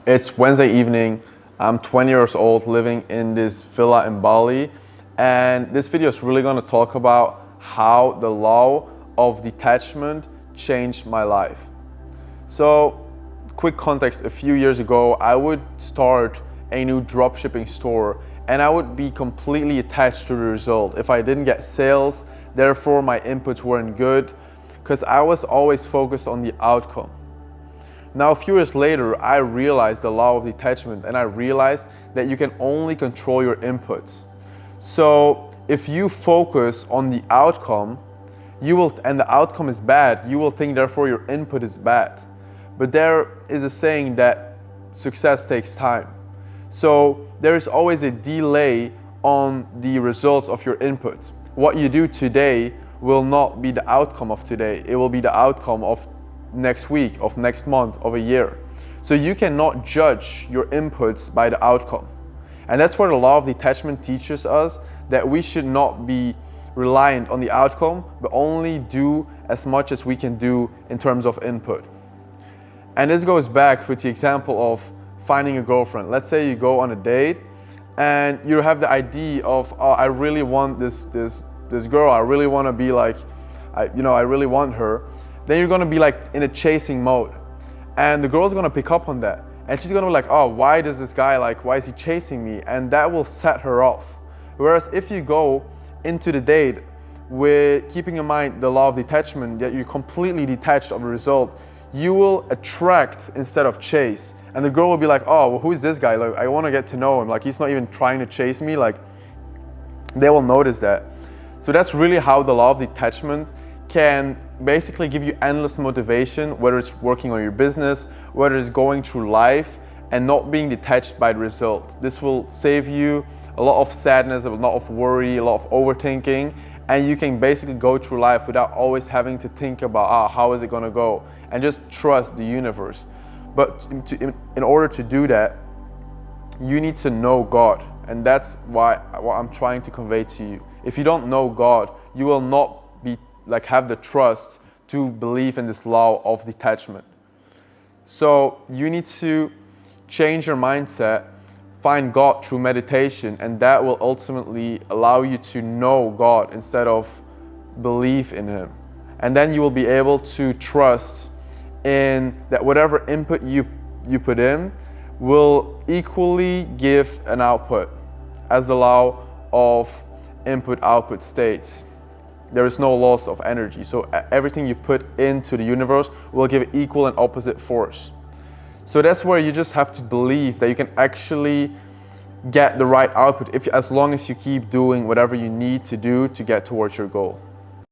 It's Wednesday evening. I'm 20 years old, living in this villa in Bali. And this video is really going to talk about how the law of detachment changed my life. So, quick context, a few years ago, I would start a new dropshipping store and I would be completely attached to the result. If I didn't get sales, therefore my inputs weren't good, because I was always focused on the outcome. Now, a few years later, I realized the law of detachment and I realized that you can only control your inputs. So if you focus on the outcome, and the outcome is bad, you will think therefore your input is bad. But there is a saying that success takes time. So there is always a delay on the results of your input. What you do today will not be the outcome of today. It will be the outcome of next week, of next month, of a year. So you cannot judge your inputs by the outcome. And that's where the law of detachment teaches us that we should not be reliant on the outcome, but only do as much as we can do in terms of input. And this goes back with the example of finding a girlfriend. Let's say you go on a date and you have the idea of, oh, I really want this girl, I really want to be like, I really want her. Then you're going to be like in a chasing mode. And the girl's going to pick up on that. And she's going to be like, oh, why does this guy, why is he chasing me? And that will set her off. Whereas if you go into the date with keeping in mind the law of detachment, that you're completely detached of the result, you will attract instead of chase. And the girl will be like, oh, well, who is this guy? Like, I want to get to know him. He's not even trying to chase me. They will notice that. So that's really how the law of detachment can basically give you endless motivation, whether it's working on your business, whether it's going through life and not being detached by the result. This will save you a lot of sadness, a lot of worry, a lot of overthinking, and you can basically go through life without always having to think about, how is it going to go, and just trust the universe. But in order to do that, you need to know God, and that's what I'm trying to convey to you. If you don't know God, you will not be have the trust to believe in this law of detachment. So you need to change your mindset, find God through meditation, and that will ultimately allow you to know God instead of believe in Him. And then you will be able to trust in that whatever input you put in will equally give an output, as the law of input-output states. There is no loss of energy. So everything you put into the universe will give equal and opposite force. So that's where you just have to believe that you can actually get the right output as long as you keep doing whatever you need to do to get towards your goal.